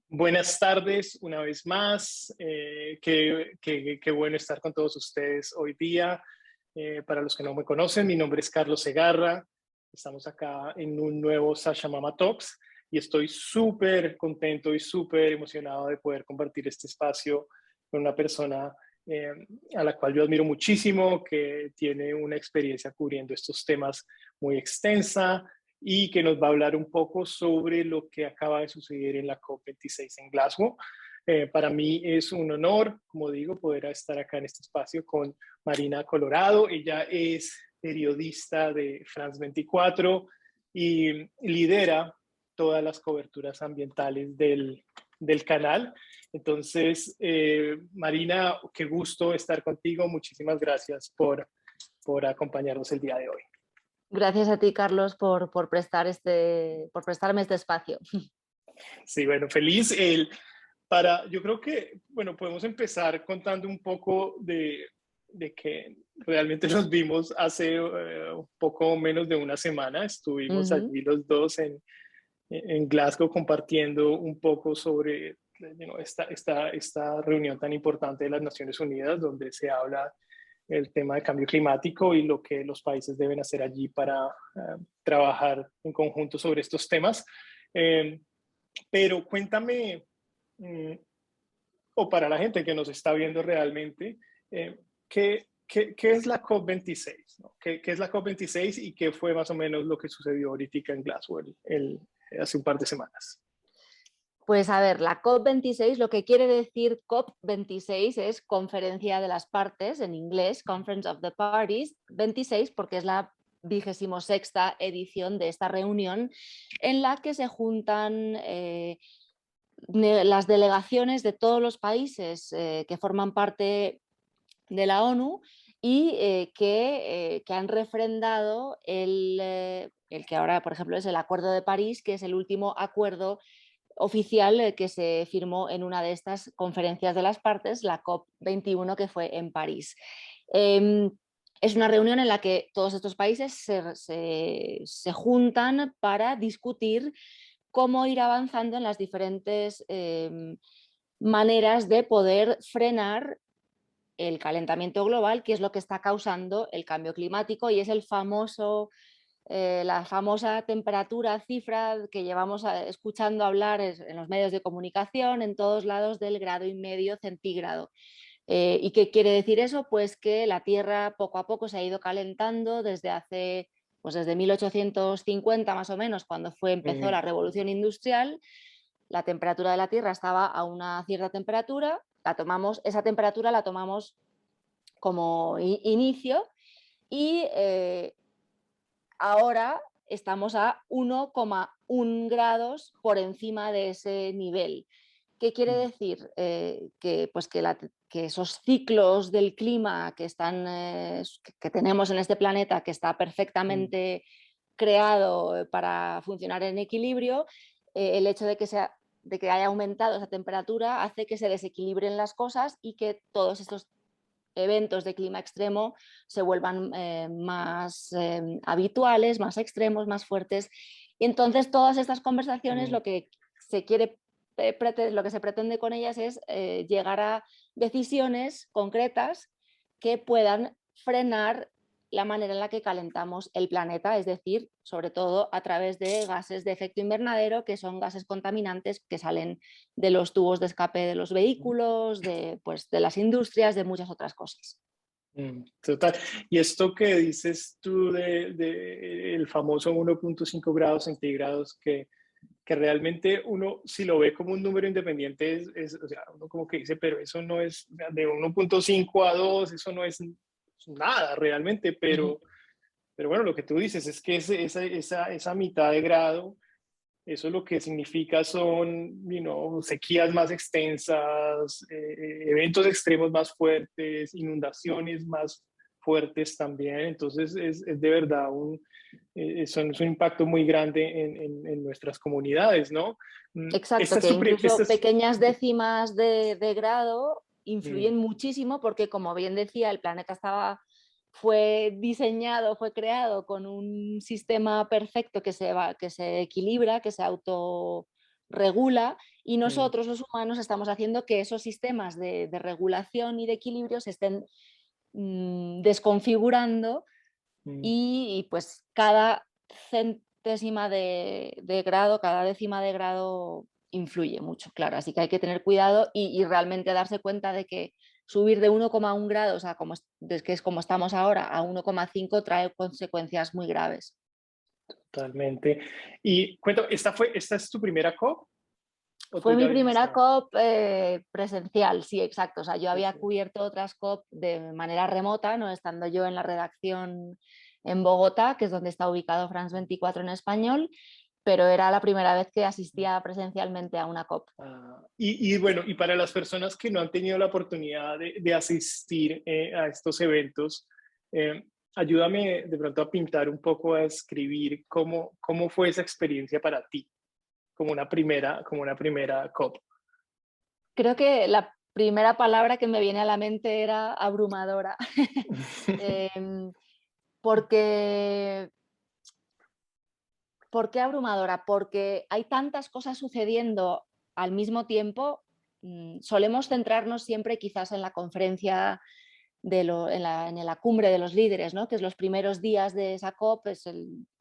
Buenas tardes, una vez más. Qué bueno estar con todos ustedes hoy día. Para los que no me conocen, mi nombre es Carlos Segarra. Estamos acá en un nuevo Sasha Mama Talks y estoy súper contento y súper emocionado de poder compartir este espacio con una persona eh, a la cual yo admiro muchísimo, que tiene una experiencia cubriendo estos temas muy extensa y que nos va a hablar un poco sobre lo que acaba de suceder en la COP26 en Glasgow. Para mí es un honor, como digo, poder estar acá en este espacio con Marina Colorado. Ella es periodista de France 24 y lidera todas las coberturas ambientales del canal. Entonces, Marina, qué gusto estar contigo. Muchísimas gracias por acompañarnos el día de hoy. Gracias a ti, Carlos, por prestarme este espacio. Sí, bueno, feliz. Yo creo que, bueno, podemos empezar contando un poco de que realmente nos vimos hace un poco menos de una semana. Estuvimos Ujú. allí los dos en Glasgow compartiendo un poco sobre esta reunión tan importante de las Naciones Unidas, donde se habla el tema de cambio climático y lo que los países deben hacer allí para trabajar en conjunto sobre estos temas. Eh, pero cuéntame, mm, o para la gente que nos está viendo realmente, ¿qué es la COP26? ¿No? ¿Qué es la COP26 y qué fue más o menos lo que sucedió ahorita en Glasgow hace un par de semanas? Pues a ver, la COP26, lo que quiere decir COP26 es Conferencia de las Partes, en inglés, Conference of the Parties, 26 porque es la 26ª edición de esta reunión en la que se juntan las delegaciones de todos los países que forman parte de la ONU y que han refrendado el que ahora, por ejemplo, es el Acuerdo de París, que es el último acuerdo oficial que se firmó en una de estas conferencias de las partes, la COP21, que fue en París. Eh, es una reunión en la que todos estos países se juntan para discutir cómo ir avanzando en las diferentes maneras de poder frenar el calentamiento global, que es lo que está causando el cambio climático y es la famosa temperatura, cifra que llevamos escuchando hablar en los medios de comunicación en todos lados del 1,5 grados centígrado. ¿Y qué quiere decir eso? Pues que la Tierra poco a poco se ha ido calentando desde 1850 más o menos, cuando empezó Mm, la revolución industrial. La temperatura de la Tierra estaba a una cierta temperatura, esa temperatura la tomamos como inicio y ahora estamos a 1,1 grados por encima de ese nivel. ¿Qué quiere mm, decir? Que esos ciclos del clima que tenemos en este planeta, que está mm, perfectamente creado para funcionar en equilibrio, el hecho de que haya aumentado esa temperatura hace que se desequilibren las cosas y que todos estos eventos de clima extremo se vuelvan más habituales, más extremos, más fuertes. Y entonces todas estas conversaciones mm. lo que se pretende con ellas es llegar a decisiones concretas que puedan frenar la manera en la que calentamos el planeta, es decir, sobre todo a través de gases de efecto invernadero, que son gases contaminantes que salen de los tubos de escape de los vehículos, de las industrias, de muchas otras cosas. Total. Y esto que dices tú de el famoso 1,5 grados centígrados, que realmente uno, si lo ve como un número independiente, o sea, uno como que dice, pero eso no es de 1,5 a 2, eso no es nada realmente, Ujú. pero bueno, lo que tú dices es que esa mitad de grado, eso lo que significa son, sequías más extensas, eventos extremos más fuertes, inundaciones más fuertes también. Entonces es de verdad es un impacto muy grande en nuestras comunidades, ¿no? Exacto, que Esta incluso es, pequeñas décimas de grado mm, influyen muchísimo porque, como bien decía, el planeta fue diseñado, fue creado con un sistema perfecto que se equilibra, que se regula y mm, nosotros los humanos estamos haciendo que esos sistemas de regulación y de equilibrio se estén desconfigurando mm. y, pues cada centésima de grado, cada décima de grado influye mucho, claro. Así que hay que tener cuidado y realmente darse cuenta de que subir de 1,1 grados a que es como estamos ahora, a 1,5 trae consecuencias muy graves. Totalmente. Y cuéntame, ¿esta es tu primera COP o tú Fue ya mi habías primera estado? COP presencial, sí, exacto. O sea, yo había Presencial. cubierto otras COP de manera remota, no estando yo en la redacción en Bogotá, que es donde está ubicado France 24 en español, pero era la primera vez que asistía presencialmente a una COP. Y bueno, y para las personas que no han tenido la oportunidad de asistir a estos eventos, eh, ayúdame de pronto a pintar un poco, a escribir cómo fue esa experiencia para ti, como una primera COP. Creo que la primera palabra que me viene a la mente era abrumadora, em, porque ¿por qué abrumadora? Porque hay tantas cosas sucediendo al mismo tiempo. Solemos centrarnos siempre quizás en la conferencia en la cumbre de los líderes, ¿no? Que es los primeros días de esa COP,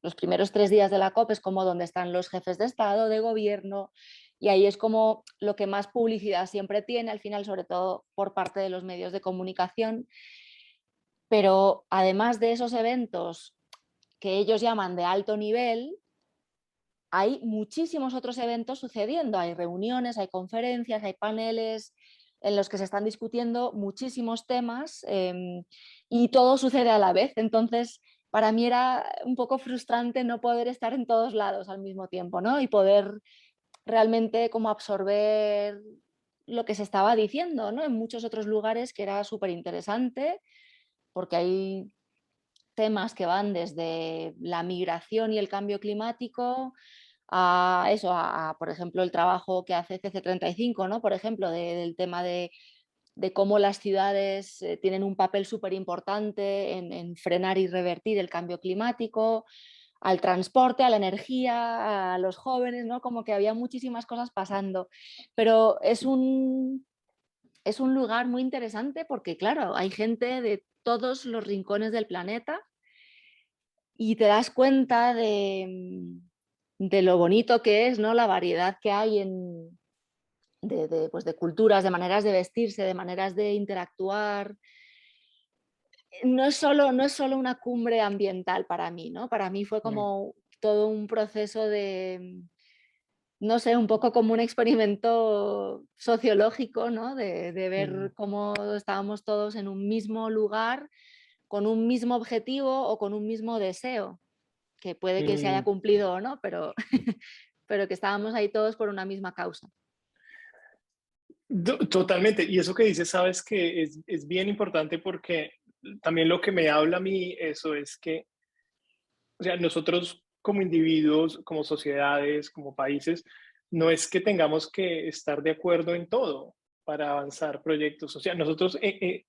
los primeros 3 días de la COP es como donde están los jefes de Estado, de gobierno, y ahí es como lo que más publicidad siempre tiene, al final, sobre todo por parte de los medios de comunicación. Pero además de esos eventos que ellos llaman de alto nivel, hay muchísimos otros eventos sucediendo. Hay reuniones, hay conferencias, hay paneles en los que se están discutiendo muchísimos temas y todo sucede a la vez. Entonces, para mí era un poco frustrante no poder estar en todos lados al mismo tiempo, ¿no? Y poder realmente como absorber lo que se estaba diciendo, ¿no? En muchos otros lugares que era súper interesante porque hay temas que van desde la migración y el cambio climático a eso, por ejemplo, el trabajo que hace CC35, ¿no? Por ejemplo, del tema de cómo las ciudades tienen un papel súper importante en frenar y revertir el cambio climático, al transporte, a la energía, a los jóvenes, ¿no? Como que había muchísimas cosas pasando. Pero es un lugar muy interesante porque, claro, hay gente de todos los rincones del planeta y te das cuenta de lo bonito que es, ¿no? La variedad que hay pues de culturas, de maneras de vestirse, de maneras de interactuar. No es solo una cumbre ambiental para mí, ¿no? Para mí fue Mm, como todo un proceso no sé, un poco como un experimento sociológico, ¿no? De mm, ver cómo estábamos todos en un mismo lugar, con un mismo objetivo o con un mismo deseo, que puede que se haya mm. cumplido o no, pero, pero que estábamos ahí todos por una misma causa. Totalmente. Y eso que dices, sabes que es bien importante porque también lo que me habla a mí eso es que, o sea, nosotros como individuos, como sociedades, como países, no es que tengamos que estar de acuerdo en todo para avanzar proyectos. O sea, nosotros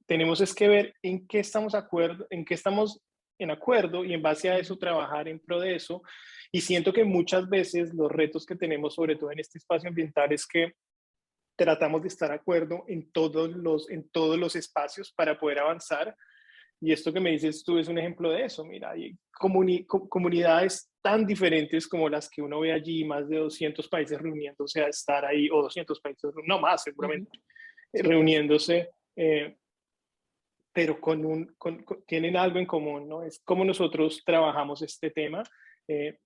tenemos es que ver en qué estamos acuerdo, en qué estamos en acuerdo y en base a eso trabajar en pro de eso. Y siento que muchas veces los retos que tenemos, sobre todo en este espacio ambiental, es que tratamos de estar de acuerdo en todos los espacios para poder avanzar. Y esto que me dices tú es un ejemplo de eso. Mira, hay comunidades tan diferentes como las que uno ve allí, más de 200 países reuniéndose a estar ahí, o 200 países, no más Ujú. seguramente, Sí. reuniéndose, pero tienen algo en común, ¿no? Es cómo nosotros trabajamos este tema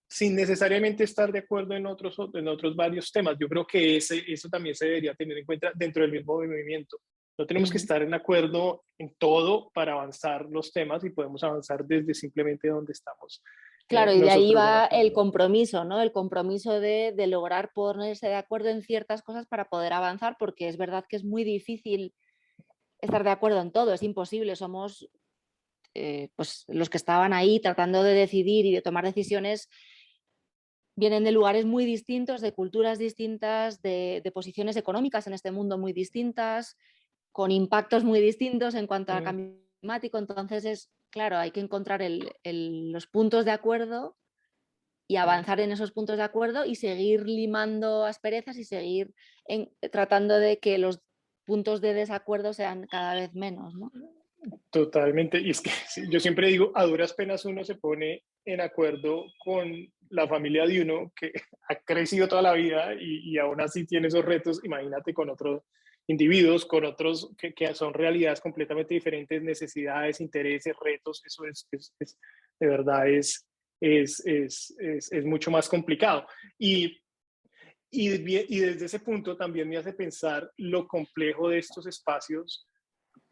sin necesariamente estar de acuerdo en otros varios temas. Yo creo que eso también se debería tener en cuenta dentro del mismo movimiento. No tenemos que Ujú. estar en acuerdo en todo para avanzar los temas y podemos avanzar desde simplemente donde estamos Claro, y de ahí nosotros de va el acuerdo. compromiso, ¿no? El compromiso de lograr ponerse de acuerdo en ciertas cosas para poder avanzar, porque es verdad que es muy difícil estar de acuerdo en todo, es imposible. Somos pues los que estaban ahí tratando de decidir y de tomar decisiones, vienen de lugares muy distintos, de culturas distintas, de posiciones económicas en este mundo muy distintas, con impactos muy distintos en cuanto al Mm, cambio climático. Entonces es, claro, hay que encontrar los puntos de acuerdo y avanzar en esos puntos de acuerdo y seguir limando asperezas y seguir tratando de que los puntos de desacuerdo sean cada vez menos, ¿no? Totalmente. Y es que sí, yo siempre digo, a duras penas uno se pone en acuerdo con la familia de uno que ha crecido toda la vida y aún así tiene esos retos. Imagínate con otros individuos, con otros que son realidades completamente diferentes, necesidades, intereses, retos. Eso de verdad es mucho más complicado. Y desde ese punto también me hace pensar lo complejo de estos espacios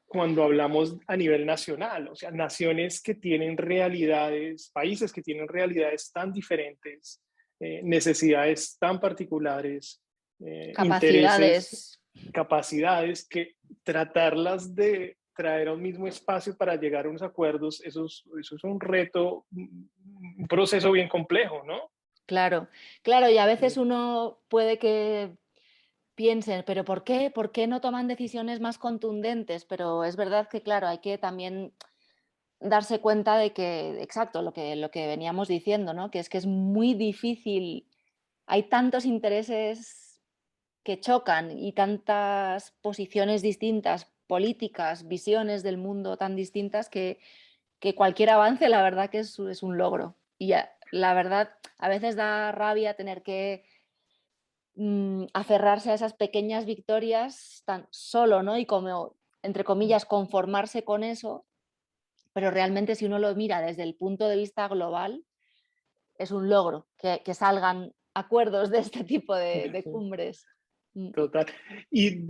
cuando hablamos a nivel nacional, o sea, naciones que tienen realidades, países que tienen realidades tan diferentes, necesidades tan particulares, intereses, Capacidades. capacidades, que tratarlas de traer a un mismo espacio para llegar a unos acuerdos, eso es un reto, un proceso bien complejo, ¿no? Claro, claro, y a veces uno puede que piense, pero ¿por qué? ¿Por qué no toman decisiones más contundentes? Pero es verdad que, claro, hay que también darse cuenta de que, exacto, lo que veníamos diciendo, ¿no? Que es muy difícil, hay tantos intereses que chocan y tantas posiciones distintas, políticas, visiones del mundo tan distintas que cualquier avance, la verdad que es un logro. Y la verdad, a veces da rabia tener que aferrarse a esas pequeñas victorias tan solo, ¿no? Y como, entre comillas, conformarse con eso, pero realmente si uno lo mira desde el punto de vista global, es un logro que salgan acuerdos de este tipo de cumbres. Mm. Total. Y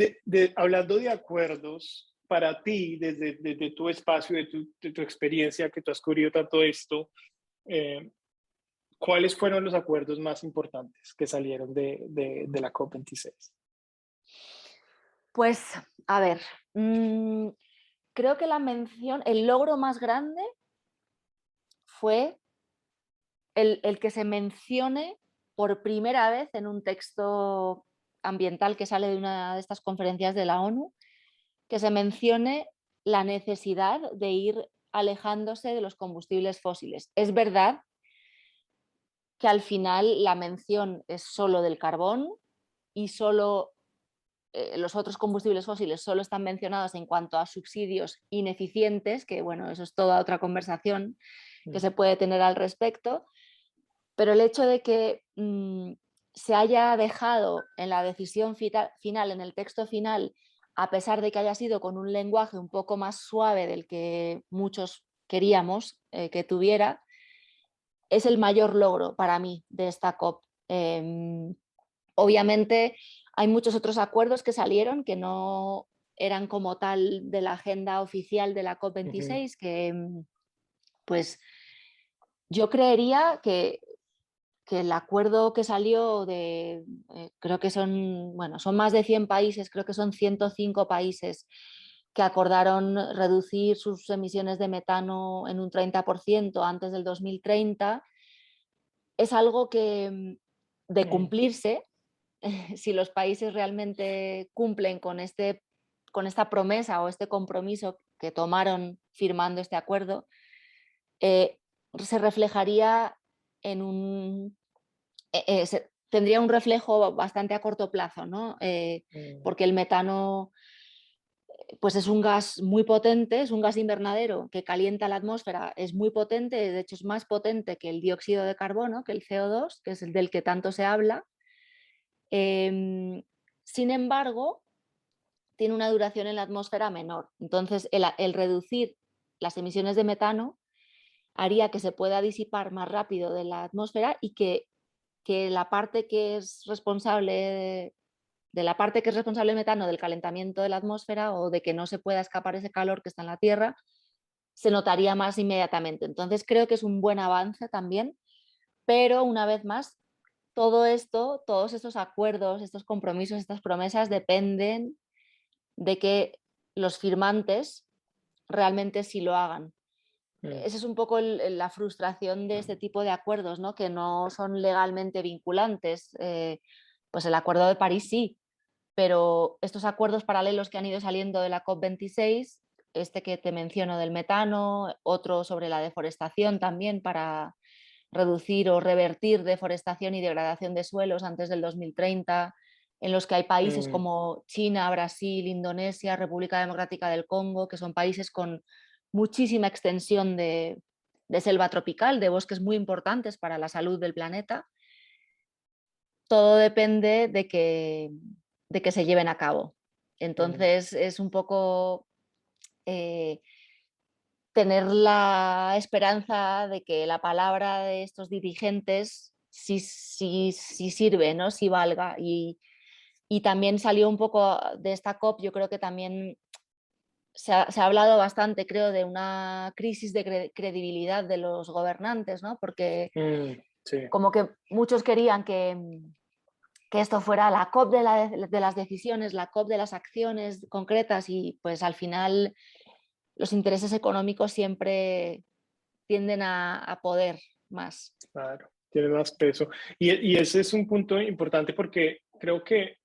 hablando de acuerdos, para ti, desde tu espacio, de tu experiencia, que tú has cubierto tanto esto, eh, ¿cuáles fueron los acuerdos más importantes que salieron de la COP26? Pues, a ver, creo que el logro más grande fue el que se mencione por primera vez en un texto ambiental que sale de una de estas conferencias de la ONU, que se mencione la necesidad de ir alejándose de los combustibles fósiles. Es verdad que al final la mención es solo del carbón y solo los otros combustibles fósiles solo están mencionados en cuanto a subsidios ineficientes, que bueno, eso es toda otra conversación que se puede tener al respecto, pero el hecho de que se haya dejado en la decisión final, en el texto final, a pesar de que haya sido con un lenguaje un poco más suave del que muchos queríamos que tuviera, es el mayor logro para mí de esta COP. Obviamente hay muchos otros acuerdos que salieron que no eran como tal de la agenda oficial de la Ujú. COP26, que pues yo creería que el acuerdo que salió creo que son, bueno, son más de 100 países, creo que son 105 países que acordaron reducir sus emisiones de metano en un 30% antes del 2030, es algo que de Mm. cumplirse, si los países realmente cumplen con esta promesa o este compromiso que tomaron firmando este acuerdo, se reflejaría en tendría un reflejo bastante a corto plazo, ¿no? Mm. Porque el metano pues es un gas muy potente, es un gas invernadero que calienta la atmósfera, es muy potente, de hecho es más potente que el dióxido de carbono, que el CO2, que es el del que tanto se habla. Sin embargo, tiene una duración en la atmósfera menor. Entonces, el reducir las emisiones de metano haría que se pueda disipar más rápido de la atmósfera y que la parte que es responsable de la parte que es responsable el metano del calentamiento de la atmósfera o de que no se pueda escapar ese calor que está en la Tierra, se notaría más inmediatamente. Entonces creo que es un buen avance también, pero una vez más, todo esto, todos estos acuerdos, estos compromisos, estas promesas dependen de que los firmantes realmente sí lo hagan. Mm. Esa es un poco la frustración de este tipo de acuerdos, ¿no? Que no son legalmente vinculantes. Pues el Acuerdo de París sí, pero estos acuerdos paralelos que han ido saliendo de la COP26, este que te menciono del metano, otro sobre la deforestación también reducir o revertir deforestación y degradación de suelos antes del 2030, en los que hay países mm, como China, Brasil, Indonesia, República Democrática del Congo, que son países con muchísima extensión de selva tropical, de bosques muy importantes para la salud del planeta. Todo depende de que se lleven a cabo. mm, Entonces es un poco eh, tener la esperanza de que la palabra de estos dirigentes sí sirve, ¿no? Sí valga. Y también salió un poco de esta COP, yo creo que también se ha hablado bastante, creo, de una crisis de credibilidad de los gobernantes, ¿no? Porque sí, como que muchos querían que esto fuera la COP de las decisiones, la COP de las acciones concretas y pues al final los intereses económicos siempre tienden a poder más. claro, tiene más peso. Y ese es un punto importante porque creo que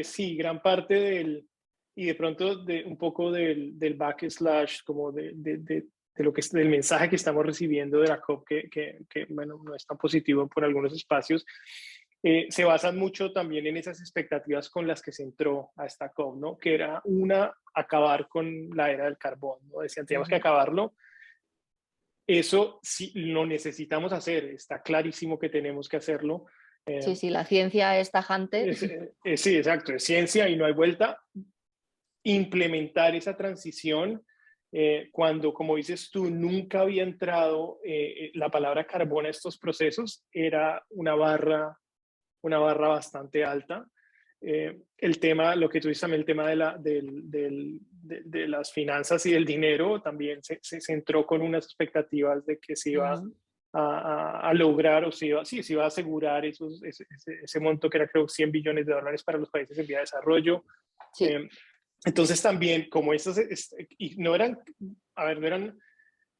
sí, gran parte y de pronto de un poco del backslash, como de lo que es del mensaje que estamos recibiendo de la COP, bueno, no es tan positivo por algunos espacios, se basan mucho también en esas expectativas con las que se entró a esta COP, ¿no? Que era acabar con la era del carbón, ¿no? Decían, tenemos que Ujú. acabarlo. Eso sí lo necesitamos hacer, está clarísimo que tenemos que hacerlo. Sí, sí, la ciencia es tajante. Sí, exacto, es ciencia y no hay vuelta. Implementar esa transición cuando, como dices tú, nunca había entrado la palabra carbón a estos procesos, era una barra bastante alta. El tema, lo que tú dices también, el tema de las finanzas y del dinero, también se centró con unas expectativas de que se iba Ujú. a lograr o se iba a asegurar ese monto que era creo 100 billones de dólares para los países en vía de desarrollo. Sí, Eh, entonces también, como estos, y no eran, a ver, no eran,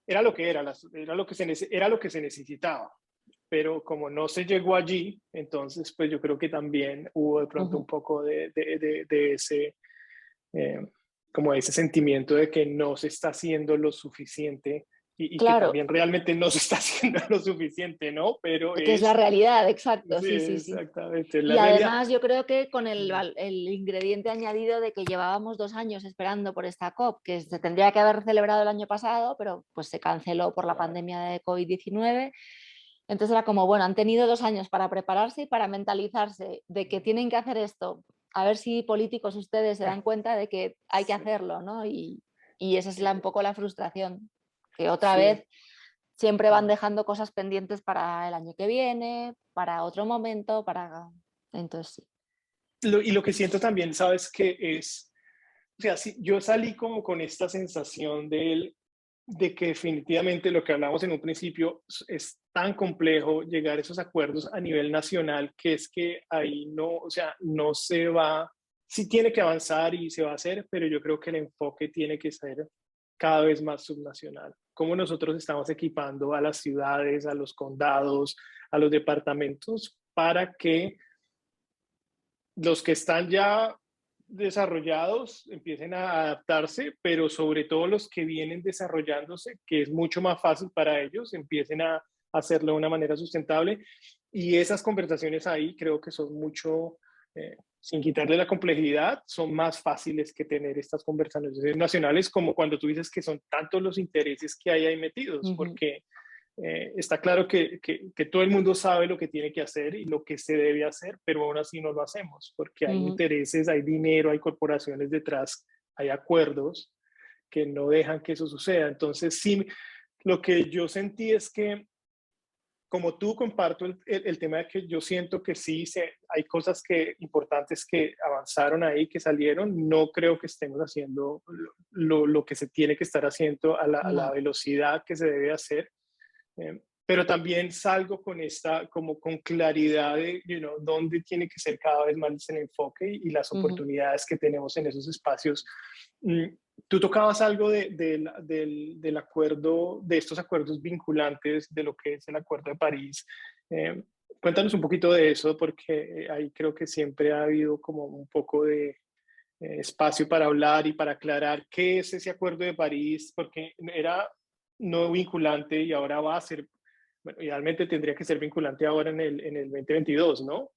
era lo que era, era lo que se necesitaba, pero como no se llegó allí, entonces pues yo creo que también hubo de pronto un ujú. poco de ese, eh, como ese sentimiento de que no se está haciendo lo suficiente y que Claro, también realmente no se está haciendo lo suficiente, ¿no? Pero que es la realidad, exacto, sí, sí, sí, sí. exactamente, la Y realidad. además yo creo que con Mm, el ingrediente añadido de que llevábamos 2 años esperando por esta COP, que se tendría que haber celebrado el año pasado, pero pues se canceló por la claro, pandemia de COVID-19. Entonces era como, bueno, han tenido 2 años para prepararse y para mentalizarse de que tienen que hacer esto. A ver si políticos ustedes se dan cuenta de que hay que sí, hacerlo, ¿no? Y esa es un poco la frustración, que otra sí. vez siempre van Mm. dejando cosas pendientes para el año que viene, para otro momento, para... Entonces, sí. Y lo que siento también, sabes, que es, o sea, sí, yo salí como con esta sensación de que definitivamente lo que hablamos en un principio es tan complejo llegar a esos acuerdos a nivel nacional que es que ahí no, o sea, no se va, sí tiene que avanzar y se va a hacer, pero yo creo que el enfoque tiene que ser cada vez más subnacional. Cómo nosotros estamos equipando a las ciudades, a los condados, a los departamentos para que los que están ya desarrollados empiecen a adaptarse, pero sobre todo los que vienen desarrollándose, que es mucho más fácil para ellos, empiecen a hacerlo de una manera sustentable. Y esas conversaciones ahí creo que son mucho, sin quitarle la complejidad, son más fáciles que tener estas conversaciones nacionales, como cuando tú dices que son tantos los intereses que hay ahí metidos, Ujú, porque está claro que todo el mundo sabe lo que tiene que hacer y lo que se debe hacer, pero aún así no lo hacemos, porque hay ujú. intereses, hay dinero, hay corporaciones detrás, hay acuerdos que no dejan que eso suceda. Entonces, sí, lo que yo sentí es que, como tú, comparto el tema de que yo siento que sí, hay cosas importantes que avanzaron ahí, que salieron. No creo que estemos haciendo lo que se tiene que estar haciendo a la No. velocidad que se debe hacer. Pero también salgo con como con claridad de, dónde tiene que ser cada vez más el enfoque y las Ujú. oportunidades que tenemos en esos espacios. Mm, Tú tocabas algo del acuerdo, de estos acuerdos vinculantes, de lo que es el Acuerdo de París. Eh, Cuéntanos un poquito de eso, porque ahí creo que siempre ha habido como un poco de espacio para hablar y para aclarar qué es ese Acuerdo de París, porque era no vinculante y ahora va a ser, bueno, idealmente tendría que ser vinculante ahora en el 2022, ¿no?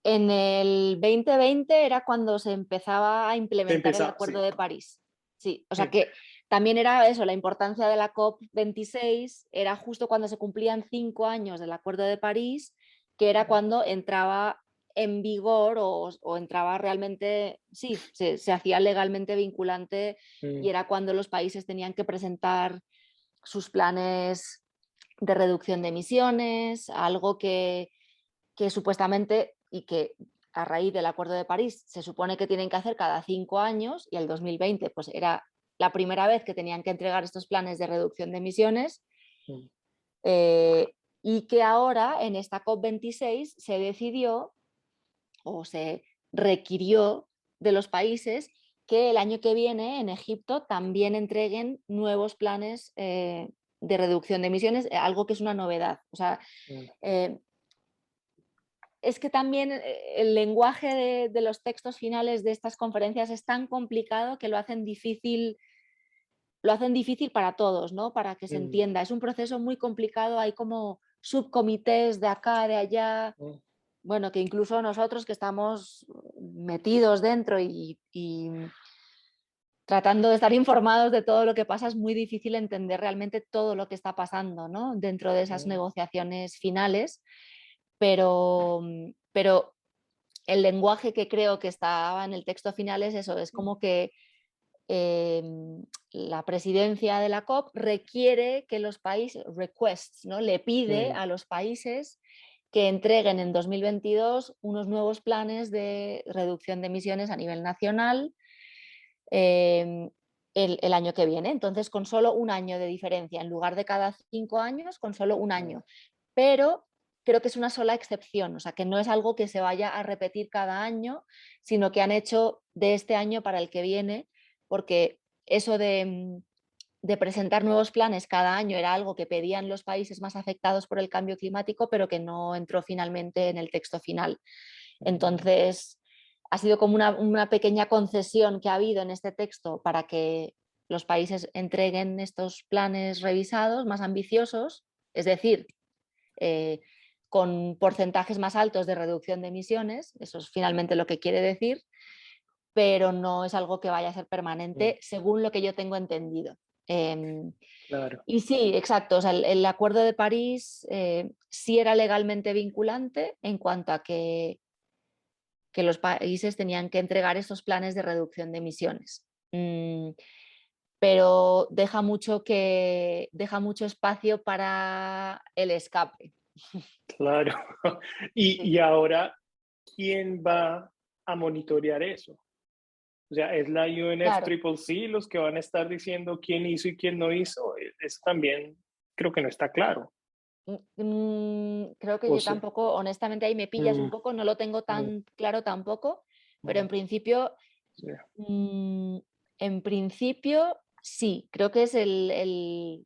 En el 2020 era cuando se empezaba a Se implementar el empezaba, Acuerdo sí. de París. Sí, o sea Mm, que también era eso, la importancia de la COP26 era justo cuando se cumplían 5 años del Acuerdo de París, que era cuando entraba en vigor o entraba realmente, sí, se hacía legalmente vinculante y mm, era cuando los países tenían que presentar sus planes de reducción de emisiones, algo que supuestamente y que a raíz del Acuerdo de París se supone que tienen que hacer cada 5 años y el 2020 pues era la primera vez que tenían que entregar estos planes de reducción de emisiones, mm, y que ahora en esta COP26 se decidió o se requirió de los países que el año que viene en Egipto también entreguen nuevos planes de reducción de emisiones, algo que es una novedad. O sea, mm, eh, es que también el lenguaje de los textos finales de estas conferencias es tan complicado que lo hacen difícil para todos, ¿no? Para que se mm, entienda. Es un proceso muy complicado, hay como subcomités de acá, de allá, mm, bueno, que incluso nosotros que estamos metidos dentro y tratando de estar informados de todo lo que pasa, es muy difícil entender realmente todo lo que está pasando, ¿no? Dentro de esas mm, negociaciones finales, pero el lenguaje que creo que estaba en el texto final es eso, es como que eh, la presidencia de la COP requiere que los países, requests, ¿no? Le pide mm, a los países que entreguen en 2022 unos nuevos planes de reducción de emisiones a nivel nacional eh, el año que viene. Entonces, con solo un año de diferencia, en lugar de cada 5 años, con solo un mm, año. Pero creo que es una sola excepción, o sea, que no es algo que se vaya a repetir cada año, sino que han hecho de este año para el que viene, porque eso de presentar nuevos planes cada año era algo que pedían los países más afectados por el cambio climático, pero que no entró finalmente en el texto final. mm, Entonces, ha sido como una pequeña concesión que ha habido en este texto para que los países entreguen estos planes revisados más ambiciosos, es decir, eh, con porcentajes más altos de reducción de emisiones, eso es finalmente lo que quiere decir, pero no es algo que vaya a ser mm, permanente, según lo que yo tengo entendido. claro. Y sí, exacto, o sea, el Acuerdo de París sí era legalmente vinculante en cuanto a que los países tenían que entregar estos planes de reducción de emisiones. Pero deja mucho espacio para el escape. Claro. Y ahora, ¿quién va a monitorear eso? O sea, ¿es la Claro, UNFCCC los que van a estar diciendo quién hizo y quién no hizo? Eso también creo que no está claro. creo que O yo sea, tampoco, honestamente ahí me pillas un mm, poco, no lo tengo mm, tan claro tampoco, pero mm, sí, mm, en principio sí, creo que es el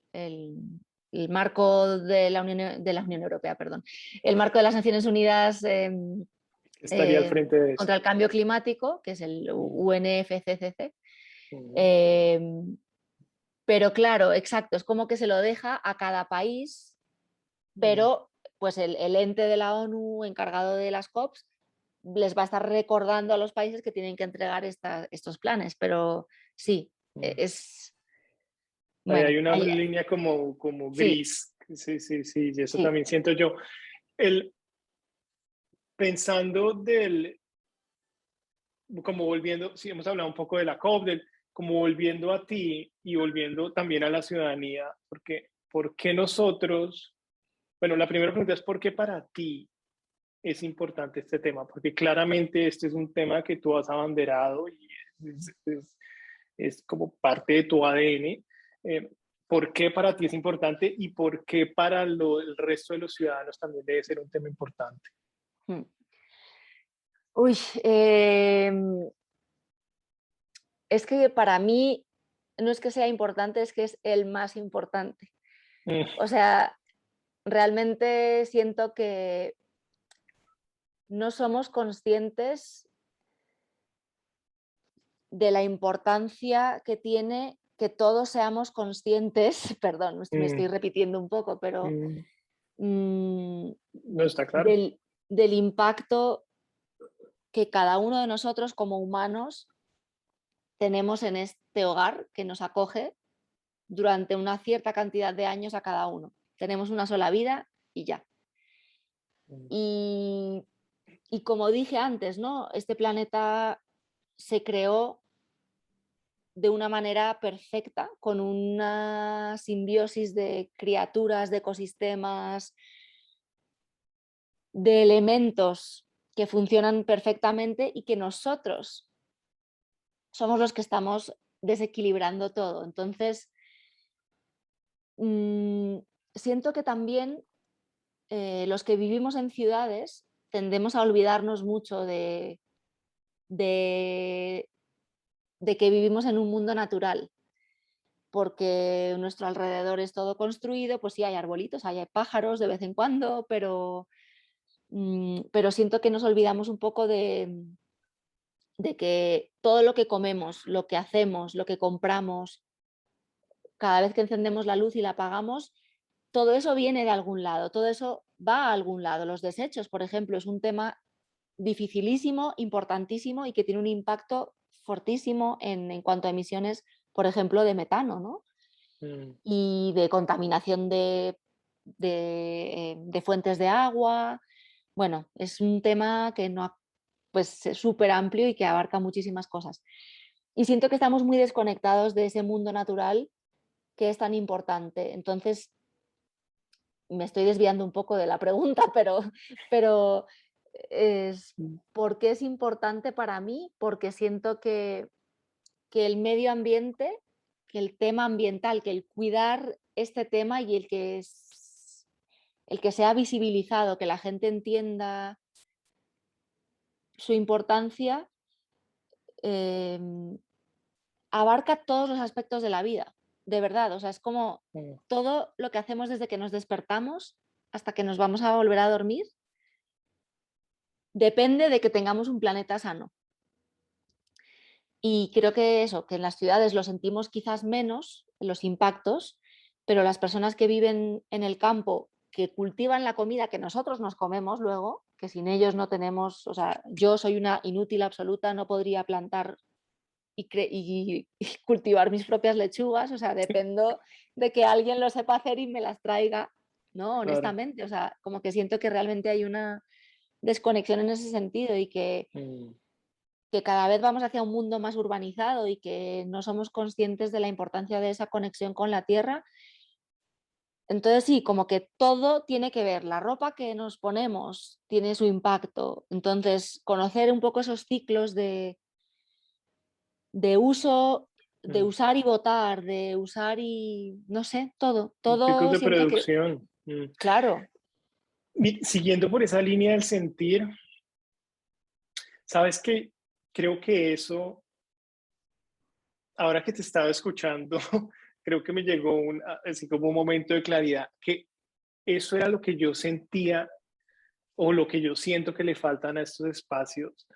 marco de la Unión Europea, perdón, el marco de las Naciones Unidas estaría al frente de eso. contra el cambio climático, que es el Mm, UNFCCC. mm, Eh, pero claro, exacto, es como que se lo deja a cada país, mm, pero pues el ente de la ONU encargado de las COPs les va a estar recordando a los países que tienen que entregar estos planes, pero sí, mm. es, Ahí bueno, hay una línea como sí, gris. Sí, sí, sí, y eso sí, también siento yo. El, pensando como volviendo, sí, hemos hablado un poco de la COP, como volviendo a ti y volviendo también a la ciudadanía, porque ¿por qué nosotros? Bueno, la primera pregunta es ¿por qué para ti es importante este tema? Porque claramente este es un tema que tú has abanderado y es como parte de tu ADN. Eh, ¿Por qué para ti es importante y por qué para el resto de los ciudadanos también debe ser un tema importante? mm. Uy, es que para mí no es que sea importante, es que es el más importante. Mm, O sea, realmente siento que no somos conscientes de la importancia que tiene que todos seamos conscientes, perdón, me estoy mm, repitiendo un poco, pero mm, mm, No está claro. del impacto que cada uno de nosotros como humanos tenemos en este hogar que nos acoge durante una cierta cantidad de años a cada uno. Tenemos una sola vida y ya. Mm, Y, y como dije antes, ¿no? Este planeta se creó de una manera perfecta, con una simbiosis de criaturas, de ecosistemas, de elementos que funcionan perfectamente y que nosotros somos los que estamos desequilibrando todo. Entonces, mm, siento que también los que vivimos en ciudades tendemos a olvidarnos mucho de, de que vivimos en un mundo natural, porque nuestro alrededor es todo construido, pues sí hay arbolitos, hay pájaros de vez en cuando, pero siento que nos olvidamos un poco de que todo lo que comemos, lo que hacemos, lo que compramos, cada vez que encendemos la luz y la apagamos, todo eso viene de algún lado, todo eso va a algún lado. Los desechos, por ejemplo, es un tema dificilísimo, importantísimo y que tiene un impacto fortísimo en cuanto a emisiones, por ejemplo, de metano, ¿no? mm, Y de contaminación de fuentes de agua. Bueno, es un tema que no, pues, es súper amplio y que abarca muchísimas cosas. Y siento que estamos muy desconectados de ese mundo natural que es tan importante. Entonces, me estoy desviando un poco de la pregunta, pero es, mm, ¿por qué es importante para mí? Porque siento que el medio ambiente, que el tema ambiental, que el cuidar este tema y el que sea visibilizado, que la gente entienda su importancia, em, abarca todos los aspectos de la vida, de verdad. O sea, es como mm. todo lo que hacemos desde que nos despertamos hasta que nos vamos a volver a dormir, depende de que tengamos un planeta sano. Y creo que eso, que en las ciudades lo sentimos quizás menos, los impactos, pero las personas que viven en el campo, que cultivan la comida que nosotros nos comemos luego, que sin ellos no tenemos, o sea, yo soy una inútil absoluta, no podría plantar y cultivar mis propias lechugas, o sea, dependo de que alguien lo sepa hacer y me las traiga, ¿no? Claro. Honestamente, o sea, como que siento que realmente hay una desconexión en ese sentido y Mm, que cada vez vamos hacia un mundo más urbanizado y que no somos conscientes de la importancia de esa conexión con la tierra. Entonces sí, como que todo tiene que ver, la ropa que nos ponemos tiene su impacto. Entonces, conocer un poco esos ciclos de uso, de mm. usar y botar, de usar y no sé, todo, Ciclos todo de siento que, producción. Mm. claro, Siguiendo por esa línea del sentir, sabes que creo que eso, ahora que te estaba escuchando, creo que me llegó así como un momento de claridad, que eso era lo que yo sentía o lo que yo siento que le faltan a estos espacios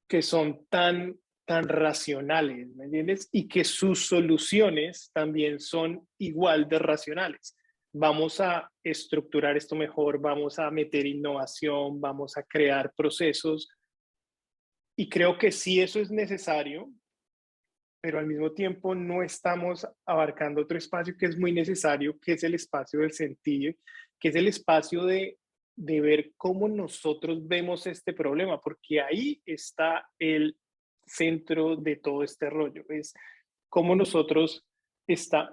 que son tan racionales, ¿me entiendes? Y que sus soluciones también son igual de racionales. Vamos a estructurar esto mejor, vamos a meter innovación, vamos a crear procesos y creo que sí eso es necesario, pero al mismo tiempo no estamos abarcando otro espacio que es muy necesario, que es el espacio del sentir, que es el espacio de ver cómo nosotros vemos este problema, porque ahí está el centro de todo este rollo, es cómo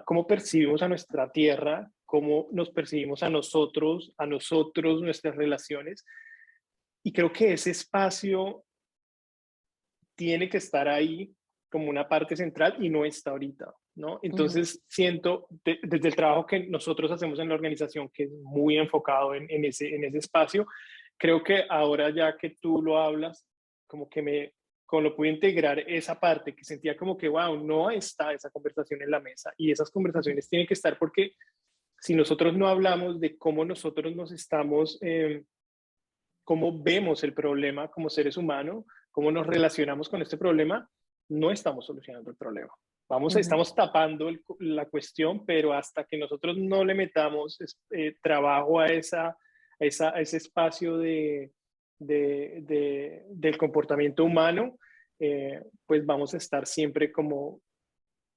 cómo percibimos a nuestra tierra, cómo nos percibimos a nosotros, nuestras relaciones. Y creo que ese espacio tiene que estar ahí como una parte central y no está ahorita, ¿no? ujú, Entonces siento desde el trabajo que nosotros hacemos en la organización, que es muy enfocado en ese espacio, creo que ahora ya que tú lo hablas, como que como lo pude integrar esa parte que sentía como que, wow, no está esa conversación en la mesa y esas ujú, conversaciones tienen que estar porque si nosotros no hablamos de cómo nosotros nos estamos cómo vemos el problema como seres humanos, cómo nos relacionamos con este problema, no estamos solucionando el problema. Ujú. Estamos tapando la cuestión, pero hasta que nosotros no le metamos trabajo a a ese espacio del comportamiento humano, pues vamos a estar siempre como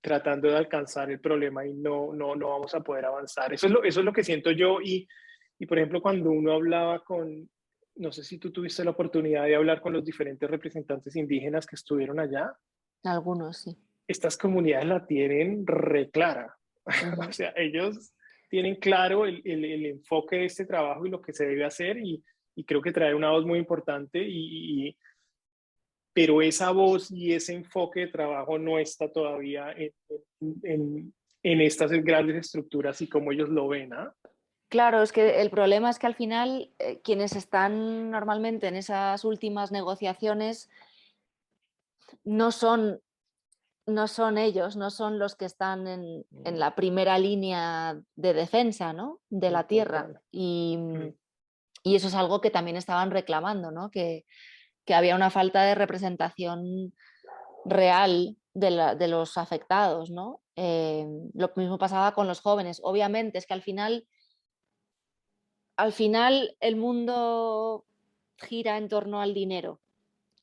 tratando de alcanzar el problema y no vamos a poder avanzar. Eso es lo que siento yo y, por ejemplo, cuando uno hablaba con, no sé si tú tuviste la oportunidad de hablar con los diferentes representantes indígenas que estuvieron allá, Algunos sí. estas comunidades la tienen re clara. O Ujú. sea, ellos tienen claro el enfoque de este trabajo y lo que se debe hacer y creo que trae una voz muy importante pero esa voz y ese enfoque de trabajo no está todavía en estas grandes estructuras y como ellos lo ven, ¿ah? Claro, es que el problema es que al final quienes están normalmente en esas últimas negociaciones no son, no son ellos, no son los que están en la primera línea de defensa, ¿no? De la tierra. Total. Y eso es algo que también estaban reclamando, ¿no? Que había una falta de representación real de los afectados, ¿no? Lo mismo pasaba con los jóvenes. Obviamente es que al final el mundo gira en torno al dinero.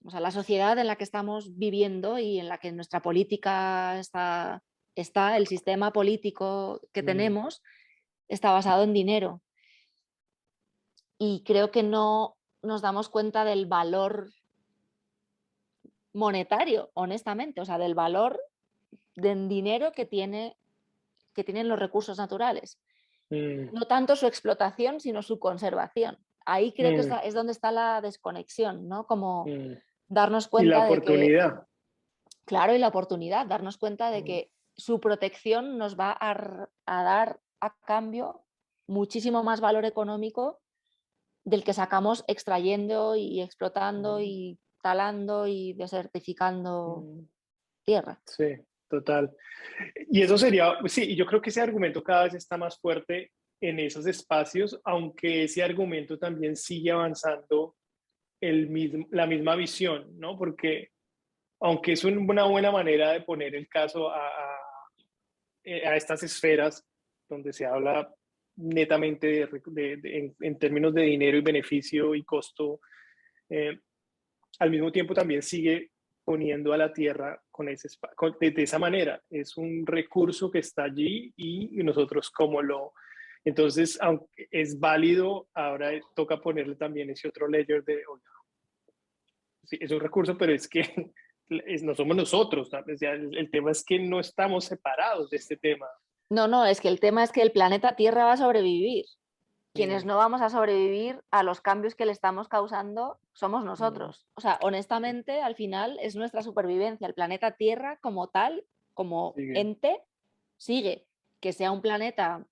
O sea, la sociedad en la que estamos viviendo y en la que nuestra política está el sistema político que Mm, tenemos, está basado en dinero. Y creo que no nos damos cuenta del valor monetario, honestamente, o sea, del valor del dinero que tienen los recursos naturales. mm, No tanto su explotación, sino su conservación. Ahí creo que mm, es donde está la desconexión, ¿no? Como mm. darnos Y la cuenta de que, oportunidad. claro, y la oportunidad, darnos cuenta de Mm, que su protección nos va a dar a cambio muchísimo más valor económico del que sacamos extrayendo y explotando mm, y talando y desertificando mm. tierra. Sí, total. Y eso sería, sí, y yo creo que ese argumento cada vez está más fuerte en esos espacios, aunque ese argumento también sigue avanzando la misma visión, ¿no? Porque aunque es una buena manera de poner el caso a estas esferas donde se habla netamente en términos de dinero y beneficio y costo, eh, al mismo tiempo también sigue poniendo a la tierra de esa manera. Es un recurso que está allí y nosotros como lo... Entonces, aunque es válido, ahora toca ponerle también ese otro layer de, oiga, sí, es un recurso, pero es que no somos nosotros, ¿sabes? Ya el tema es que no estamos separados de este tema. No, no, es que el tema es que el planeta Tierra va a sobrevivir. Quienes Mm, no vamos a sobrevivir a los cambios que le estamos causando somos mm, nosotros. O sea, honestamente, al final es nuestra supervivencia. El planeta Tierra como tal, como sigue. ente, sigue. Que sea un planeta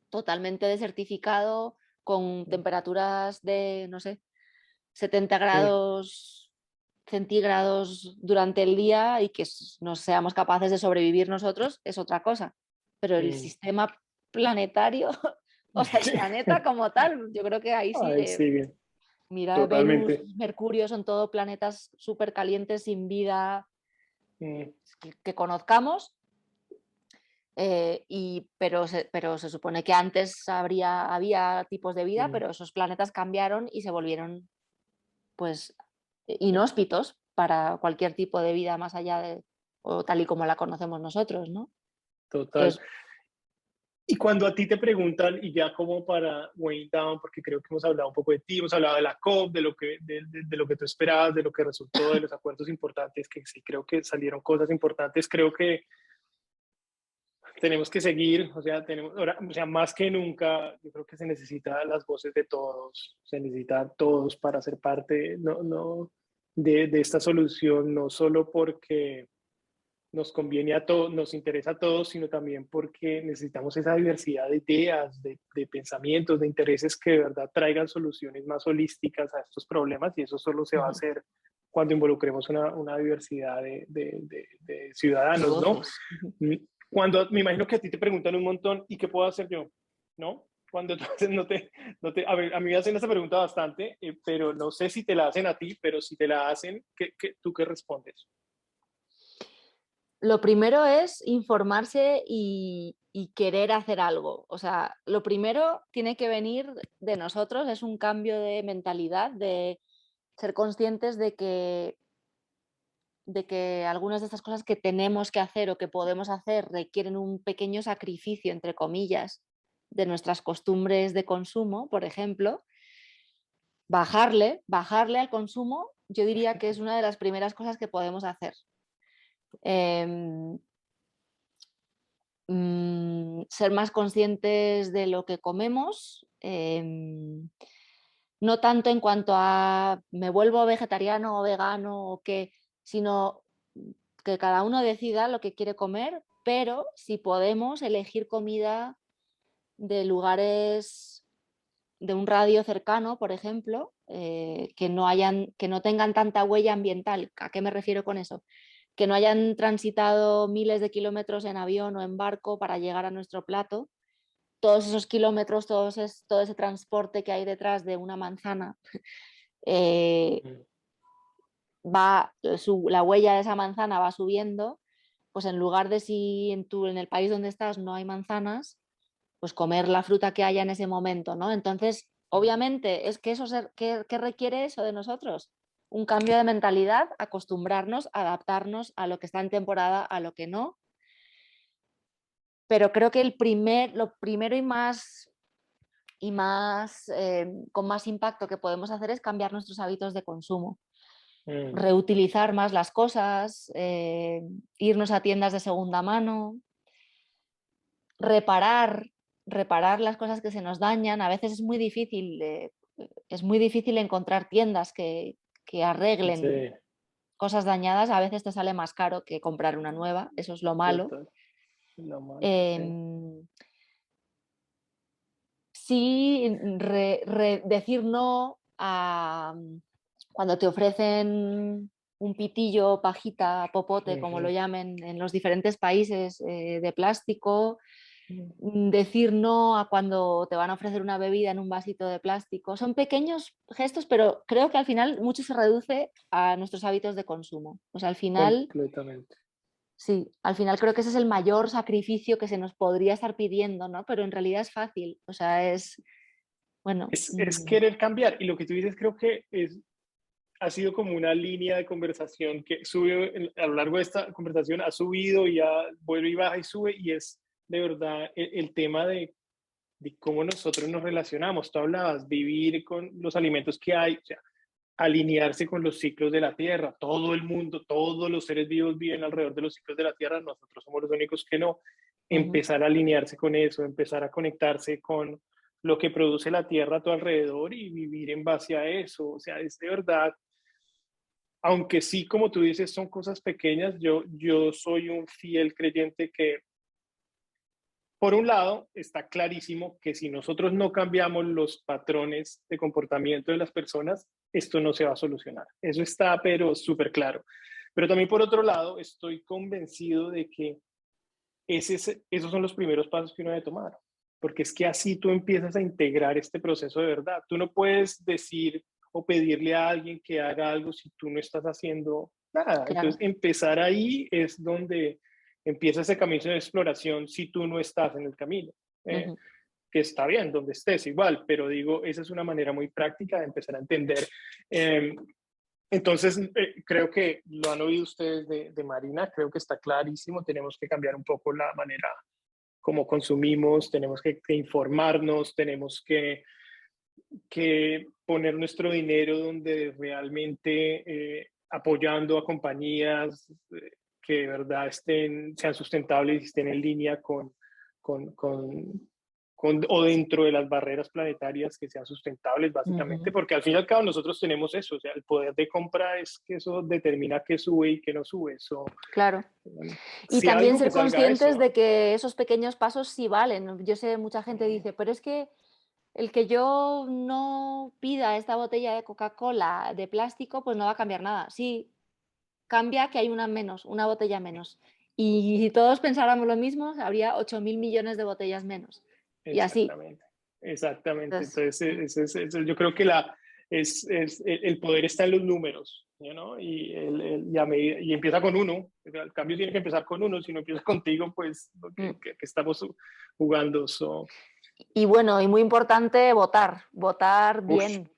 totalmente desertificado, con Mm, temperaturas de, no sé, 70 sí, grados centígrados durante el día y que no seamos capaces de sobrevivir nosotros, es otra cosa. Pero el mm. sistema planetario, o sea, el planeta como tal, yo creo que ahí Ahí sigue. sigue, Mira, Venus, totalmente. Mercurio, son todos planetas súper calientes, sin vida Mm, que conozcamos, pero se supone que antes había tipos de vida, mm. pero esos planetas cambiaron y se volvieron pues inhóspitos para cualquier tipo de vida más allá de o tal y como la conocemos nosotros, ¿no? Total. Entonces, Y cuando a ti te preguntan, y ya como para wind down, porque creo que hemos hablado un poco de ti, hemos hablado de la COP, de lo que tú esperabas, de lo que resultó, de los acuerdos importantes, que sí creo que salieron cosas importantes, creo que tenemos que seguir, o sea, ahora, o sea, más que nunca, yo creo que se necesita las voces de todos, se necesita todos para ser parte de esta solución, no solo porque nos conviene a todos, nos interesa a todos, sino también porque necesitamos esa diversidad de ideas, de pensamientos, de intereses que de verdad traigan soluciones más holísticas a estos problemas y eso solo se va a ujú, hacer cuando involucremos una diversidad de de ciudadanos, ¿no? voces. Ujú. Cuando me imagino que a ti te preguntan un montón, ¿y qué puedo hacer yo? ¿No? Cuando entonces a ver, a mí me hacen esa pregunta bastante, pero no sé si te la hacen a ti, pero si te la hacen, ¿tú qué respondes? lo primero es informarse y querer hacer algo. O sea, lo primero tiene que venir de nosotros, es un cambio de mentalidad, de ser conscientes de que algunas de estas cosas que tenemos que hacer o que podemos hacer requieren un pequeño sacrificio, entre comillas, de nuestras costumbres de consumo, por ejemplo. Bajarle al consumo, yo diría que es una de las primeras cosas que podemos hacer. Em, Ser más conscientes de lo que comemos, no tanto en cuanto a me vuelvo vegetariano o vegano o qué, sino que cada uno decida lo que quiere comer, pero si podemos elegir comida de lugares de un radio cercano, por ejemplo, que no tengan tanta huella ambiental. ¿A qué me refiero con eso? Que no hayan transitado miles de kilómetros en avión o en barco para llegar a nuestro plato. Todos esos kilómetros, todo ese transporte que hay detrás de una manzana, eh, Mm. la huella de esa manzana va subiendo, pues en lugar de si en el país donde estás no hay manzanas, pues comer la fruta que haya en ese momento, ¿no? Entonces, obviamente, es que ¿qué requiere eso de nosotros? Un cambio de mentalidad, acostumbrarnos, adaptarnos a lo que está en temporada, a lo que no. Pero creo que lo primero y con más impacto que podemos hacer es cambiar nuestros hábitos de consumo. Mm. Reutilizar más las cosas, irnos a tiendas de segunda mano, reparar, reparar las cosas que se nos dañan. A veces es muy difícil encontrar tiendas que arreglen Sí, cosas dañadas. A veces te sale más caro que comprar una nueva, eso es lo malo. total. Lo malo, sí. Em, sí, decir no a cuando te ofrecen un pitillo, pajita, popote, como lo Ujú. llamen en los diferentes países, de plástico. Mm. Decir no a cuando te van a ofrecer una bebida en un vasito de plástico. Son pequeños gestos, pero creo que al final mucho se reduce a nuestros hábitos de consumo. O sea, al final, Completamente. sí, al final creo que ese es el mayor sacrificio que se nos podría estar pidiendo, ¿no? Pero en realidad es fácil. O sea, bueno, Es querer cambiar. Y lo que tú dices creo que ha sido como una línea de conversación que sube a lo largo de esta conversación, ha subido y ya vuelve y baja y sube, y es de verdad el tema de cómo nosotros nos relacionamos. Tú hablabas, vivir con los alimentos que hay, o sea, alinearse con los ciclos de la Tierra. Todo el mundo, todos los seres vivos viven alrededor de los ciclos de la Tierra, nosotros somos los únicos que no. ujú, Empezar a alinearse con eso, empezar a conectarse con lo que produce la Tierra a tu alrededor y vivir en base a eso. O sea, es de verdad, aunque sí, como tú dices, son cosas pequeñas, yo soy un fiel creyente que, por un lado, está clarísimo que si nosotros no cambiamos los patrones de comportamiento de las personas, esto no se va a solucionar. Eso está, pero súper claro. Pero también, por otro lado, estoy convencido de que esos son los primeros pasos que uno debe tomar, porque es que así tú empiezas a integrar este proceso de verdad. Tú no puedes decir o pedirle a alguien que haga algo si tú no estás haciendo nada. Entonces, claro. empezar ahí es donde empieza ese camino de exploración si tú no estás en el camino. Eh, Ujú. que está bien donde estés igual, pero digo, esa es una manera muy práctica de empezar a entender. Eh, entonces, creo que lo han oído ustedes de Marina, creo que está clarísimo, tenemos que cambiar un poco la manera como consumimos, tenemos que informarnos, tenemos que poner nuestro dinero donde realmente apoyando a compañías que de verdad sean sustentables y estén en línea con, con, o dentro de las barreras planetarias que sean sustentables, básicamente, Ujú. porque al fin y al cabo nosotros tenemos eso, o sea, el poder de compra es que eso determina qué sube y qué no sube. Eso, Claro. Y si también algo que ser salga de conscientes eso, de que esos pequeños pasos sí valen. Yo sé, mucha gente dice, pero es que el que yo no pida esta botella de Coca-Cola de plástico, pues no va a cambiar nada. Sí, cambia que hay una menos, una botella menos. Y si todos pensáramos lo mismo, habría 8.000 millones de botellas menos. Y así. exactamente, exactamente. Entonces, Entonces, yo creo que el poder está en los números. y empieza con uno. El cambio tiene que empezar con uno. Si no empieza contigo, pues, ¿qué estamos jugando? Y bueno, y muy importante votar Uy, bien,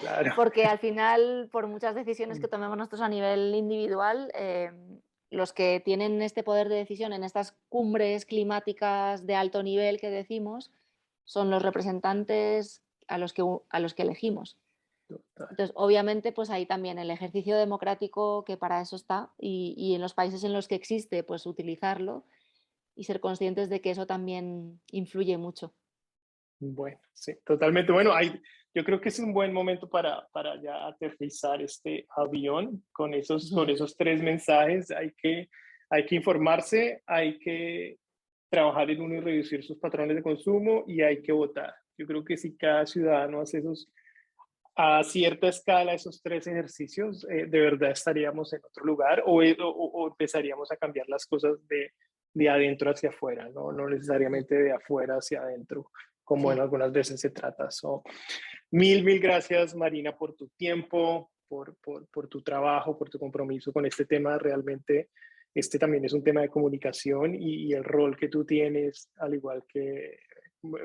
claro. porque al final, por muchas decisiones que tomemos nosotros a nivel individual, los que tienen este poder de decisión en estas cumbres climáticas de alto nivel que decimos, son los representantes a los que elegimos. Entonces, obviamente, pues ahí también el ejercicio democrático que para eso está y en los países en los que existe, pues utilizarlo y ser conscientes de que eso también influye mucho. Bueno, sí, totalmente. Bueno, yo creo que es un buen momento para ya aterrizar este avión con esos tres mensajes. Hay que informarse, hay que trabajar en uno y reducir sus patrones de consumo y hay que votar. Yo creo que si cada ciudadano hace a cierta escala esos tres ejercicios, de verdad estaríamos en otro lugar o empezaríamos a cambiar las cosas de adentro hacia afuera, ¿no? No necesariamente de afuera hacia adentro, como en Sí. algunas veces se trata. Mil gracias, Marina, por tu tiempo, por tu trabajo, por tu compromiso con este tema. Realmente, este también es un tema de comunicación y el rol que tú tienes, al igual que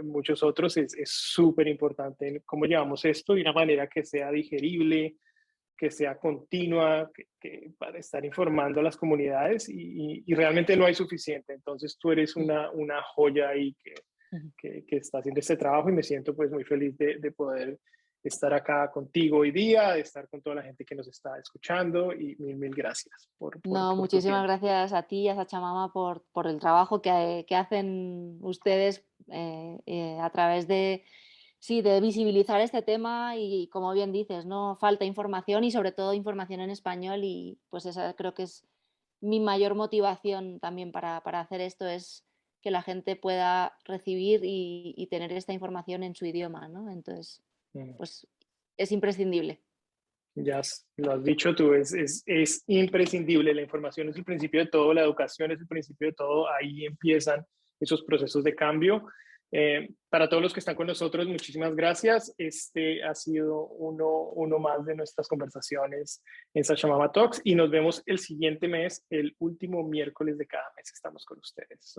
muchos otros, es súper importante en cómo llevamos esto de una manera que sea digerible, que sea continua, para estar informando a las comunidades y realmente no hay suficiente. Entonces tú eres una joya ahí que está haciendo este trabajo y me siento pues muy feliz de poder estar acá contigo hoy día, de estar con toda la gente que nos está escuchando y mil gracias No, por tu muchísimas tiempo. gracias a ti y a Sachamama por el trabajo que hacen ustedes a través de, sí, de visibilizar este tema y, como bien dices, ¿no? Falta información y sobre todo información en español y pues esa creo que es mi mayor motivación también para hacer esto, es que la gente pueda recibir y tener esta información en su idioma, ¿no? Entonces, Mm. pues es imprescindible. Ya lo has dicho tú, es imprescindible. La información es el principio de todo, la educación es el principio de todo. Ahí empiezan esos procesos de cambio. Para todos los que están con nosotros, muchísimas gracias. Este ha sido uno más de nuestras conversaciones en Sachamama Talks y nos vemos el siguiente mes, el último miércoles de cada mes. Estamos con ustedes.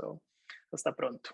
Hasta pronto.